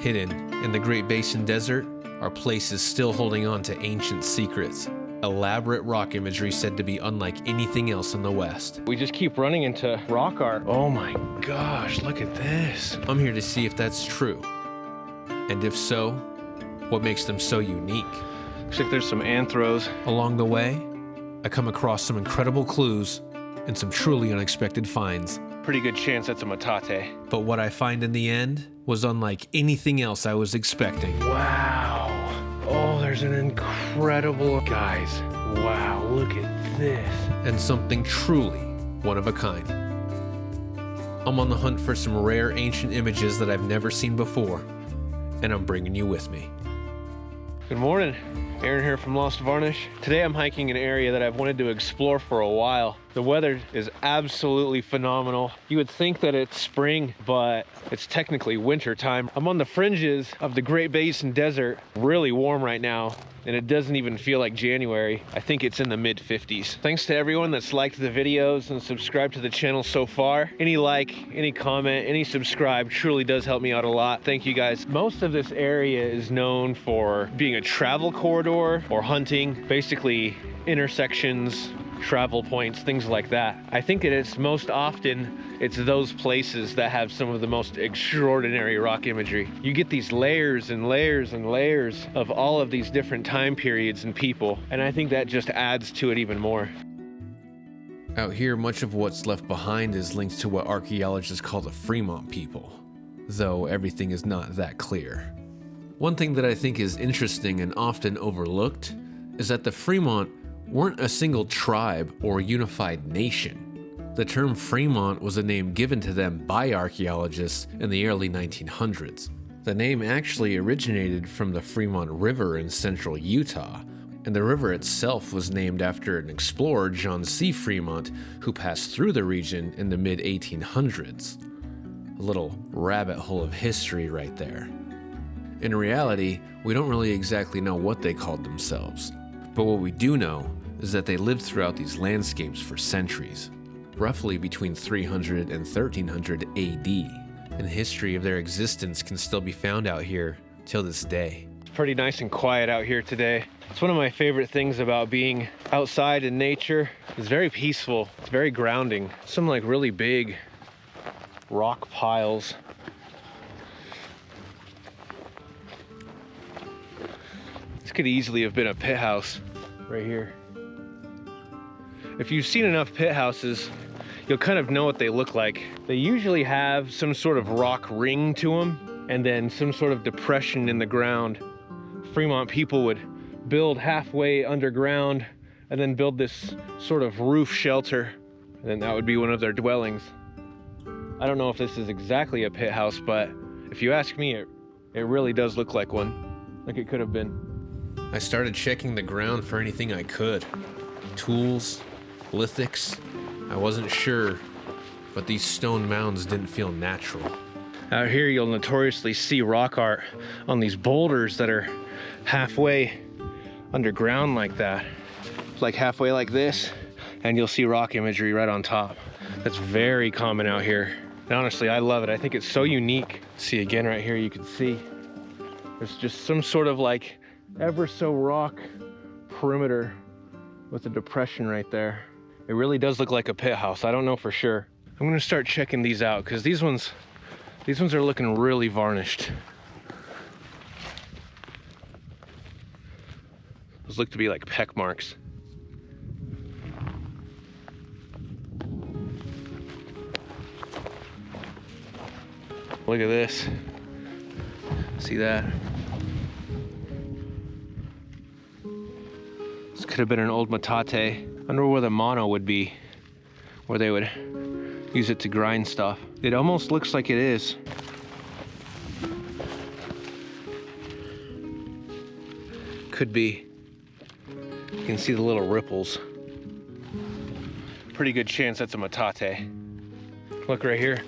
Hidden in the Great Basin Desert are places still holding on to ancient secrets. Elaborate rock imagery said to be unlike anything else in the West. We just keep running into rock art. Oh my gosh, look at this. I'm here to see if that's true. And if so, what makes them so unique? Looks like there's some anthros. Along the way, I come across some incredible clues and some truly unexpected finds. Pretty good chance that's a metate. But what I find in the end was unlike anything else I was expecting. Wow. Oh, there's an incredible, guys. Wow, look at this. And something truly one of a kind. I'm on the hunt for some rare ancient images that I've never seen before, and I'm bringing you with me. Good morning. Aaron here from Lost Varnish. Today I'm hiking an area that I've wanted to explore for a while. The weather is absolutely phenomenal. You would think that it's spring, but it's technically winter time. I'm on the fringes of the Great Basin Desert. Really warm right now, and it doesn't even feel like January. I think it's in the mid-50s. Thanks to everyone that's liked the videos and subscribed to the channel so far. Any like, any comment, any subscribe truly does help me out a lot. Thank you guys. Most of this area is known for being a travel corridor or hunting, basically intersections, travel points, things like that. I think that it's most often those places that have some of the most extraordinary rock imagery. You get these layers and layers and layers of all of these different time periods and people, and I think that just adds to it even more. Out here, much of what's left behind is linked to what archaeologists call the Fremont people, though everything is not that clear. One thing that I think is interesting and often overlooked is that the Fremont weren't a single tribe or unified nation. The term Fremont was a name given to them by archaeologists in the early 1900s. The name actually originated from the Fremont River in central Utah, and the river itself was named after an explorer, John C. Fremont, who passed through the region in the mid-1800s. A little rabbit hole of history right there. In reality, we don't really exactly know what they called themselves, but what we do know is that they lived throughout these landscapes for centuries, roughly between 300 and 1300 AD, and history of their existence can still be found out here till this day. It's pretty nice and quiet out here today. It's one of my favorite things about being outside in nature. It's very peaceful, it's very grounding. Some like really big rock piles. This could easily have been a pit house right here. If you've seen enough pit houses, you'll kind of know what they look like. They usually have some sort of rock ring to them and then some sort of depression in the ground. Fremont people would build halfway underground and then build this sort of roof shelter, and then that would be one of their dwellings. I don't know if this is exactly a pit house, but if you ask me, it really does look like one, like it could have been. I started checking the ground for anything I could. Tools, lithics, I wasn't sure, but these stone mounds didn't feel natural. Out here you'll notoriously see rock art on these boulders that are halfway underground like that. Like halfway like this, and you'll see rock imagery right on top. That's very common out here. And honestly, I love it. I think it's so unique. See again right here, you can see there's just some sort of like ever so rock perimeter with a depression right there. It really does look like a pit house. I don't know for sure. I'm gonna start checking these out because these ones are looking really varnished. Those look to be like peck marks. Look at this. See that? This could have been an old metate. I wonder where the mono would be, where they would use it to grind stuff. It almost looks like it is. Could be. You can see the little ripples. Pretty good chance that's a metate. Look right here.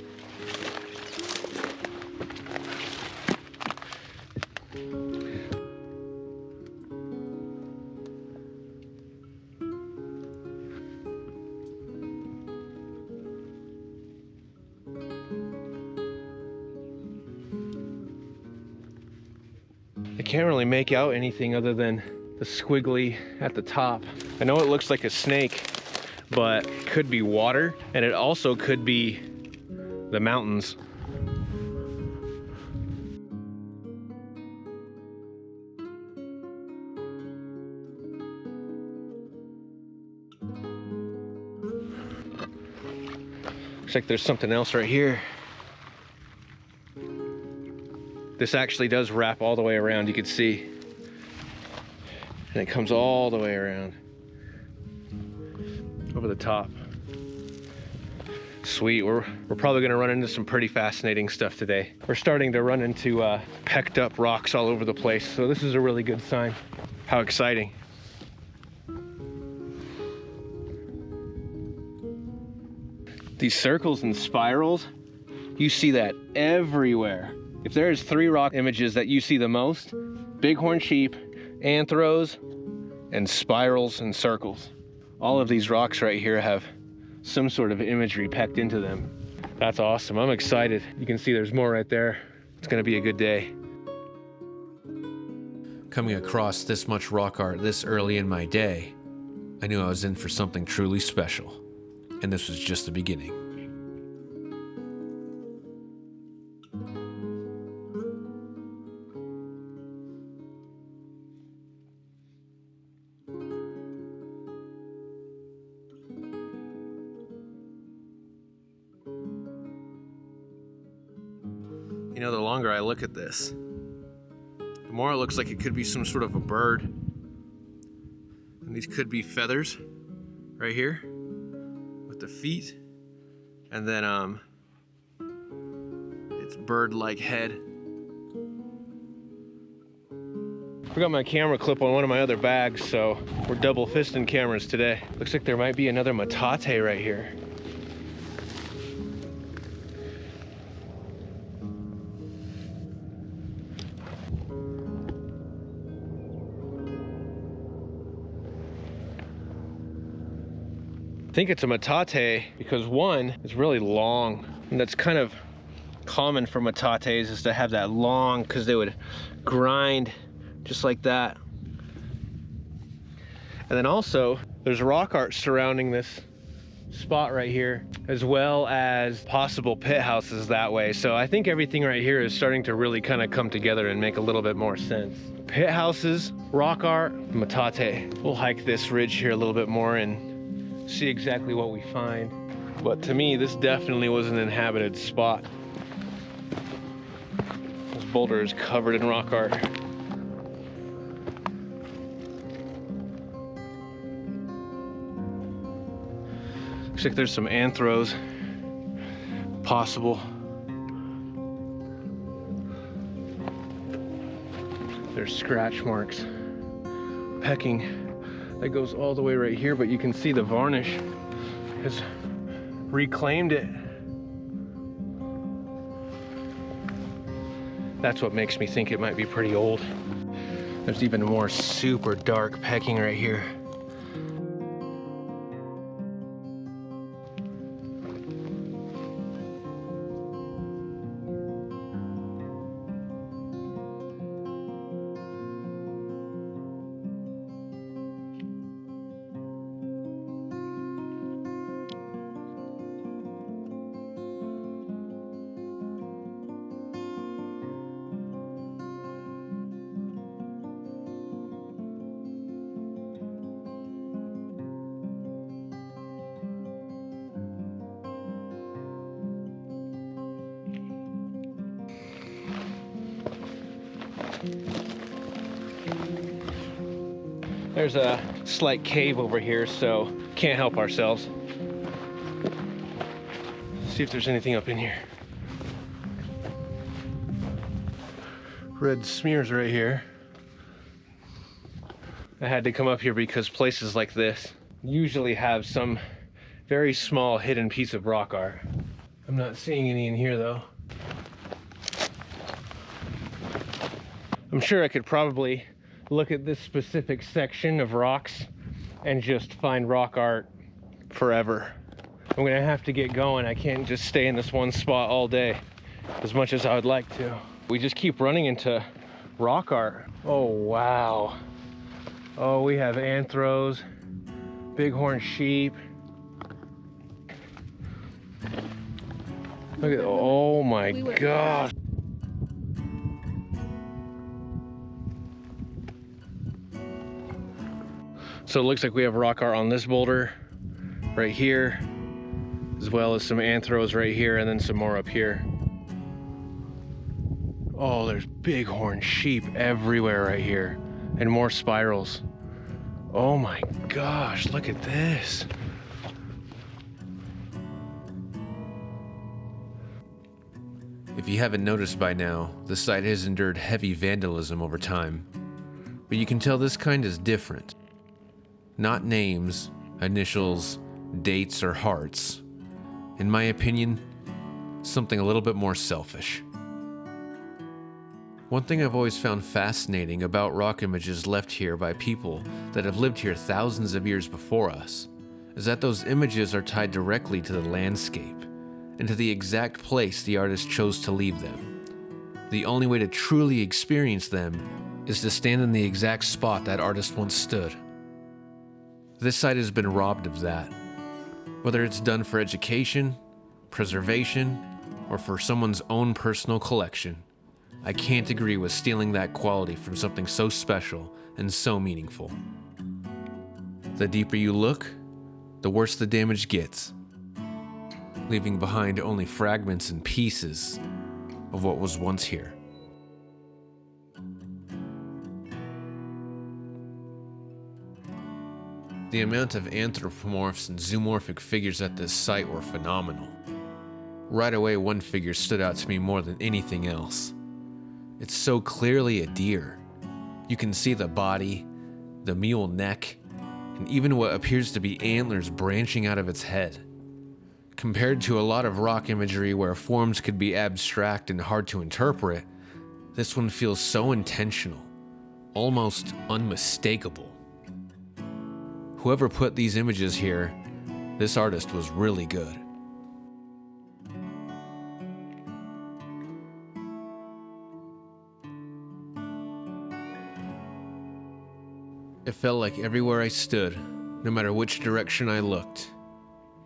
I can't really make out anything other than the squiggly at the top. I know it looks like a snake, but it could be water, and it also could be the mountains. Looks like there's something else right here. This actually does wrap all the way around, you can see. And it comes all the way around. Over the top. Sweet, we're probably gonna run into some pretty fascinating stuff today. We're starting to run into pecked up rocks all over the place, so this is a really good sign. How exciting. These circles and spirals, you see that everywhere. If there's 3 rock images that you see the most, bighorn sheep, anthros, and spirals and circles. All of these rocks right here have some sort of imagery pecked into them. That's awesome, I'm excited. You can see there's more right there. It's gonna be a good day. Coming across this much rock art this early in my day, I knew I was in for something truly special. And this was just the beginning. You know, the longer I look at this, the more it looks like it could be some sort of a bird. And these could be feathers right here. The feet, and then its bird-like head. I got my camera clip on one of my other bags, so we're double fisting cameras today. Looks like there might be another metate right here. I think it's a metate because one, it's really long, and that's kind of common for metates, is to have that long, because they would grind just like that. And then also there's rock art surrounding this spot right here, as well as possible pit houses that way. So I think everything right here is starting to really kind of come together and make a little bit more sense. Pit houses, rock art, metate. We'll hike this ridge here a little bit more and see exactly what we find. But to me, this definitely was an inhabited spot. This boulder is covered in rock art. Looks like there's some anthros possible. There's scratch marks, pecking. That goes all the way right here, but you can see the varnish has reclaimed it. That's what makes me think it might be pretty old. There's even more super dark pecking right here. There's a slight cave over here, so can't help ourselves. See if there's anything up in here. Red smears right here. I had to come up here because places like this usually have some very small hidden piece of rock art. I'm not seeing any in here though. I'm sure I could probably look at this specific section of rocks and just find rock art forever. I'm gonna have to get going. I can't just stay in this one spot all day as much as I would like to. We just keep running into rock art. Oh, wow. Oh, we have anthros, bighorn sheep. Look at, oh my God. So it looks like we have rock art on this boulder right here, as well as some anthros right here, and then some more up here. Oh, there's bighorn sheep everywhere right here, and more spirals. Oh my gosh, look at this. If you haven't noticed by now, the site has endured heavy vandalism over time, but you can tell this kind is different. Not names, initials, dates, or hearts. In my opinion, something a little bit more selfish. One thing I've always found fascinating about rock images left here by people that have lived here thousands of years before us is that those images are tied directly to the landscape and to the exact place the artist chose to leave them. The only way to truly experience them is to stand in the exact spot that artist once stood. This site has been robbed of that. Whether it's done for education, preservation, or for someone's own personal collection, I can't agree with stealing that quality from something so special and so meaningful. The deeper you look, the worse the damage gets, leaving behind only fragments and pieces of what was once here. The amount of anthropomorphs and zoomorphic figures at this site were phenomenal. Right away, one figure stood out to me more than anything else. It's so clearly a deer. You can see the body, the mule neck, and even what appears to be antlers branching out of its head. Compared to a lot of rock imagery where forms could be abstract and hard to interpret, this one feels so intentional, almost unmistakable. Whoever put these images here, this artist was really good. It felt like everywhere I stood, no matter which direction I looked,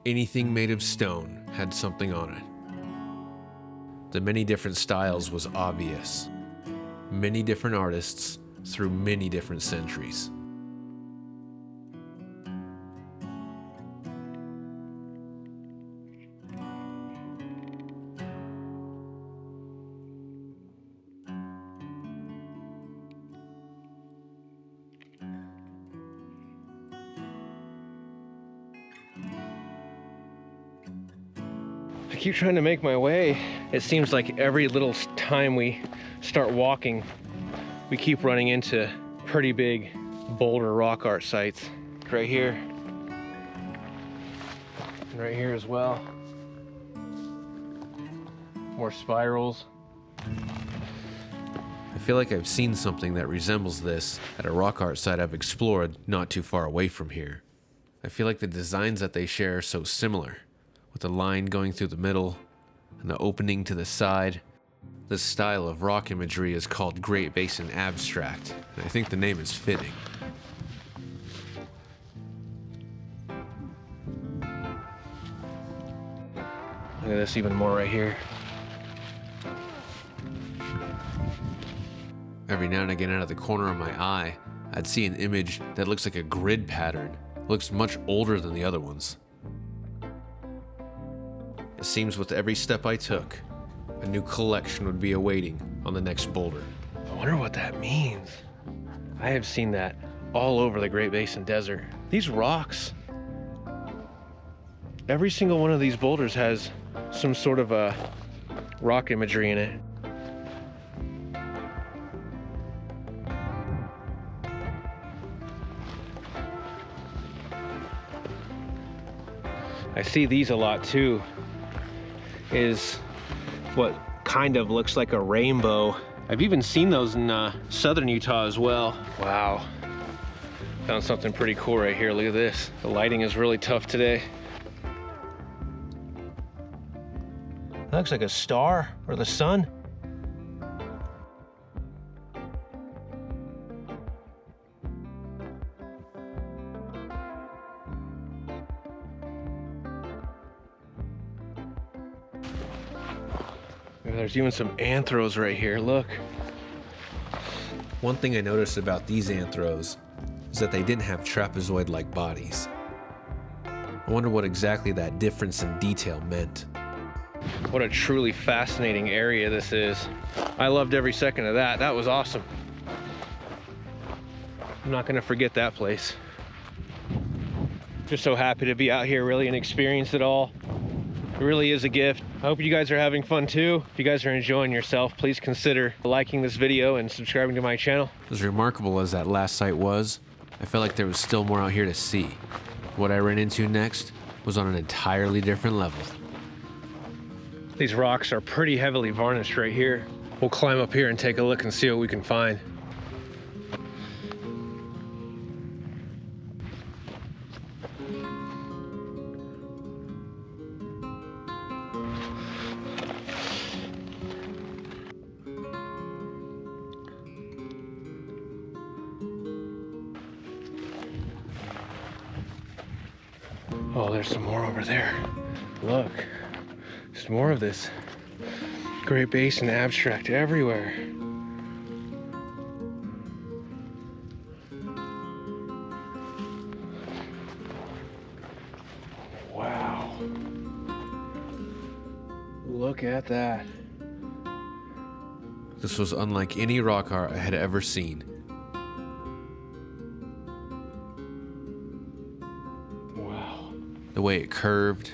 anything made of stone had something on it. The many different styles was obvious. Many different artists through many different centuries. I keep trying to make my way. It seems like every little time we start walking, we keep running into pretty big boulder rock art sites. Right here, and right here as well. More spirals. I feel like I've seen something that resembles this at a rock art site I've explored not too far away from here. I feel like the designs that they share are so similar, with a line going through the middle and the opening to the side. This style of rock imagery is called Great Basin Abstract, and I think the name is fitting. Look at this even more right here. Every now and again out of the corner of my eye, I'd see an image that looks like a grid pattern. It looks much older than the other ones. It seems with every step I took, a new collection would be awaiting on the next boulder. I wonder what that means. I have seen that all over the Great Basin Desert. These rocks, every single one of these boulders has some sort of a rock imagery in it. I see these a lot too. Is what kind of looks like a rainbow. I've even seen those in southern Utah as well. Wow. Found something pretty cool right here. Look at this. The lighting is really tough today. That looks like a star or the sun. There's even some anthros right here, look. One thing I noticed about these anthros is that they didn't have trapezoid-like bodies. I wonder what exactly that difference in detail meant. What a truly fascinating area this is. I loved every second of that. That was awesome. I'm not gonna forget that place. Just so happy to be out here really and experience it all. It really is a gift. I hope you guys are having fun too. If you guys are enjoying yourself, please consider liking this video and subscribing to my channel. As remarkable as that last site was, I felt like there was still more out here to see. What I ran into next was on an entirely different level. These rocks are pretty heavily varnished right here. We'll climb up here and take a look and see what we can find. Oh, there's some more over there. Look, there's more of this Great Basin abstract everywhere. Wow. Look at that. This was unlike any rock art I had ever seen. Wow. The way it curved,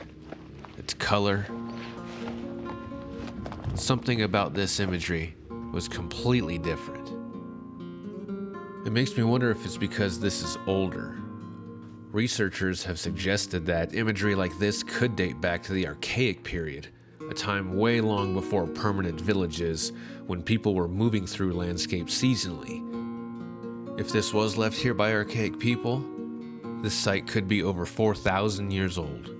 its color. Something about this imagery was completely different. It makes me wonder if it's because this is older. Researchers have suggested that imagery like this could date back to the Archaic period, a time way long before permanent villages, when people were moving through landscapes seasonally. If this was left here by archaic people, this site could be over 4,000 years old.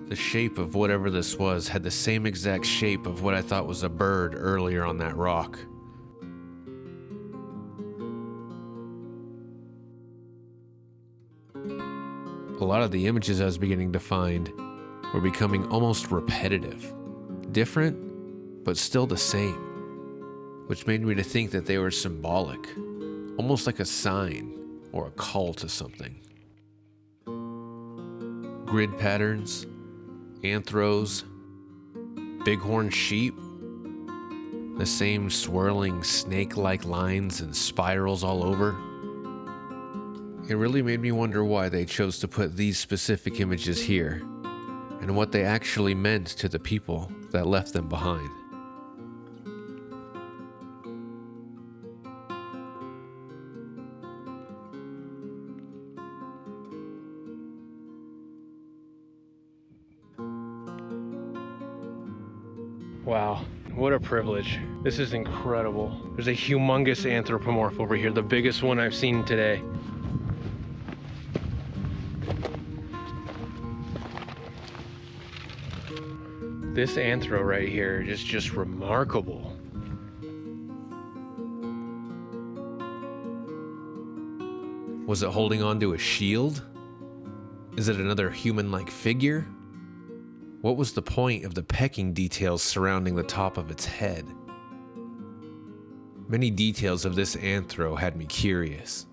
The shape of whatever this was had the same exact shape of what I thought was a bird earlier on that rock. A lot of the images I was beginning to find were becoming almost repetitive. Different, but still the same. Which made me to think that they were symbolic, almost like a sign or a call to something. Grid patterns, anthros, bighorn sheep, the same swirling snake-like lines and spirals all over. It really made me wonder why they chose to put these specific images here, and what they actually meant to the people that left them behind. Wow, what a privilege. This is incredible. There's a humongous anthropomorph over here, the biggest one I've seen today. This anthro right here is just remarkable. Was it holding on to a shield? Is it another human-like figure? What was the point of the pecking details surrounding the top of its head? Many details of this anthro had me curious.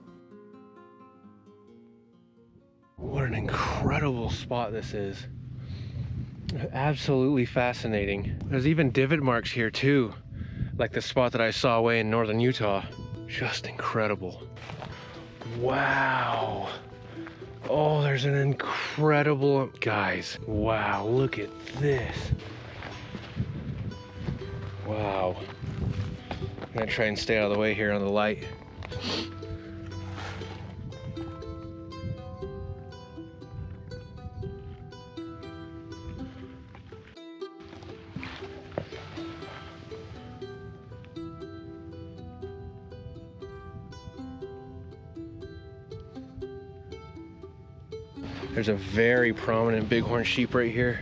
What an incredible spot this is. Absolutely fascinating. There's even divot marks here too, like the spot that I saw away in northern Utah. Just incredible. Wow. Oh, there's an incredible, guys, wow, look at this. Wow. I'm gonna try and stay out of the way here on the light. There's a very prominent bighorn sheep right here.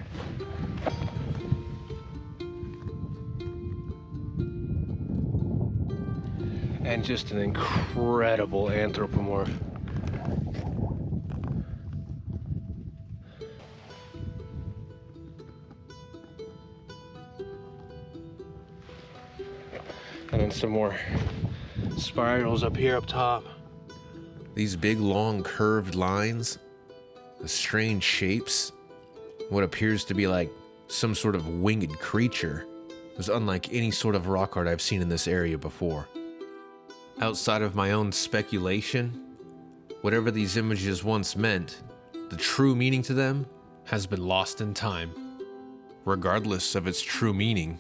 And just an incredible anthropomorph. And then some more spirals up here up top. These big, long, curved lines, the strange shapes, what appears to be like some sort of winged creature, was unlike any sort of rock art I've seen in this area before. Outside of my own speculation, whatever these images once meant, the true meaning to them has been lost in time. Regardless of its true meaning,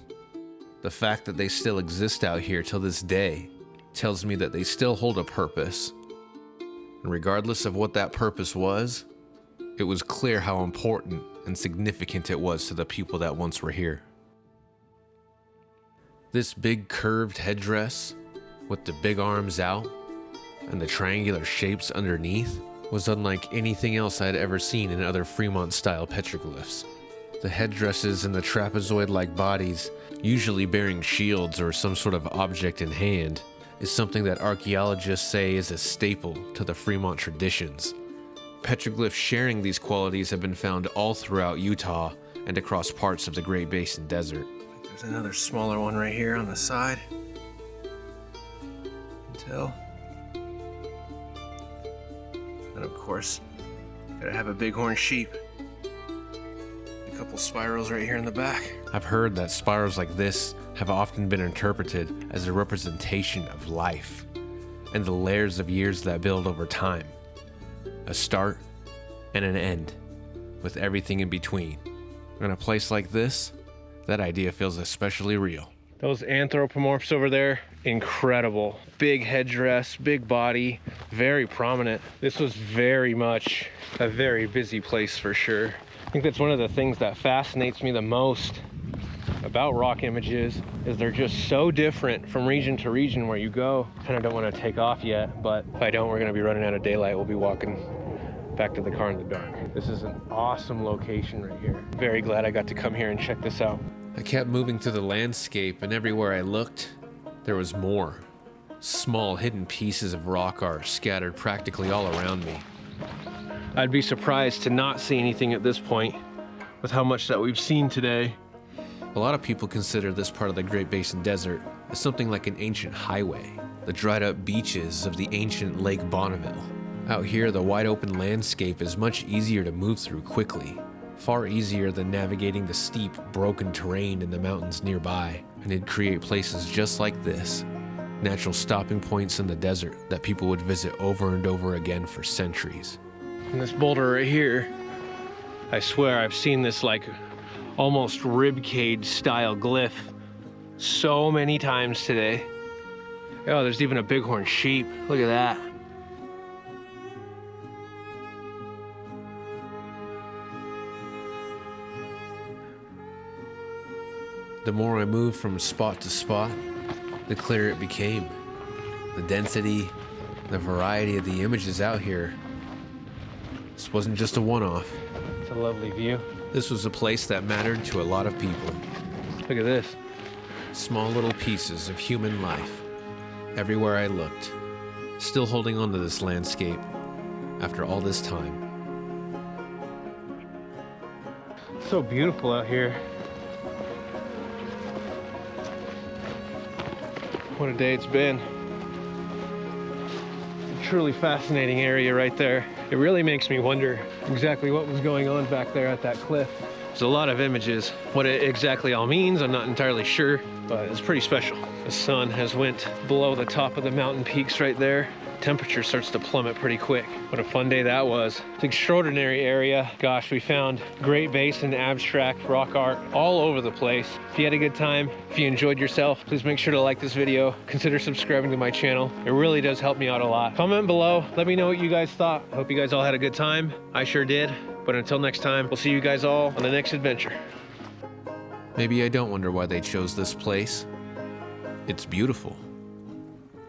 the fact that they still exist out here till this day tells me that they still hold a purpose. And regardless of what that purpose was, it was clear how important and significant it was to the people that once were here. This big curved headdress with the big arms out and the triangular shapes underneath was unlike anything else I'd ever seen in other Fremont-style petroglyphs. The headdresses and the trapezoid-like bodies, usually bearing shields or some sort of object in hand, is something that archaeologists say is a staple to the Fremont traditions. Petroglyphs sharing these qualities have been found all throughout Utah and across parts of the Great Basin Desert. There's another smaller one right here on the side. Tell. And of course, gotta have a bighorn sheep. A couple spirals right here in the back. I've heard that spirals like this have often been interpreted as a representation of life and the layers of years that build over time. A start and an end, with everything in between. In a place like this, that idea feels especially real. Those anthropomorphs over there, incredible. Big headdress, big body, very prominent. This was very much a very busy place for sure. I think that's one of the things that fascinates me the most about rock images, is they're just so different from region to region where you go. Kind of don't want to take off yet, but if I don't, we're gonna be running out of daylight. We'll be walking back to the car in the dark. This is an awesome location right here. Very glad I got to come here and check this out. I kept moving through the landscape, and everywhere I looked, there was more. Small hidden pieces of rock art scattered practically all around me. I'd be surprised to not see anything at this point with how much that we've seen today. A lot of people consider this part of the Great Basin Desert as something like an ancient highway, the dried up beaches of the ancient Lake Bonneville. Out here, the wide open landscape is much easier to move through quickly, far easier than navigating the steep, broken terrain in the mountains nearby, and it'd create places just like this, natural stopping points in the desert that people would visit over and over again for centuries. And this boulder right here, I swear I've seen this like almost ribcage style glyph so many times today. Oh, there's even a bighorn sheep. Look at that. The more I moved from spot to spot, the clearer it became. The density, the variety of the images out here. This wasn't just a one-off. It's a lovely view. This was a place that mattered to a lot of people. Look at this. Small little pieces of human life, everywhere I looked, still holding on to this landscape after all this time. It's so beautiful out here. What a day it's been. A truly fascinating area right there. It really makes me wonder exactly what was going on back there at that cliff. There's a lot of images. What it exactly all means, I'm not entirely sure, but it's pretty special. The sun has went below the top of the mountain peaks right there. Temperature starts to plummet pretty quick. What a fun day that was. It's an extraordinary area. Gosh, we found Great Basin abstract rock art all over the place. If you had a good time, if you enjoyed yourself, please make sure to like this video. Consider subscribing to my channel. It really does help me out a lot. Comment below. Let me know what you guys thought. I hope you guys all had a good time. I sure did. But until next time, we'll see you guys all on the next adventure. Maybe I don't wonder why they chose this place. It's beautiful.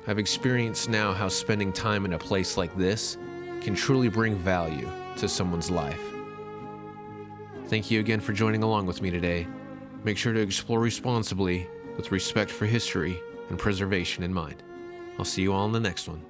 I've experienced now how spending time in a place like this can truly bring value to someone's life. Thank you again for joining along with me today. Make sure to explore responsibly with respect for history and preservation in mind. I'll see you all in the next one.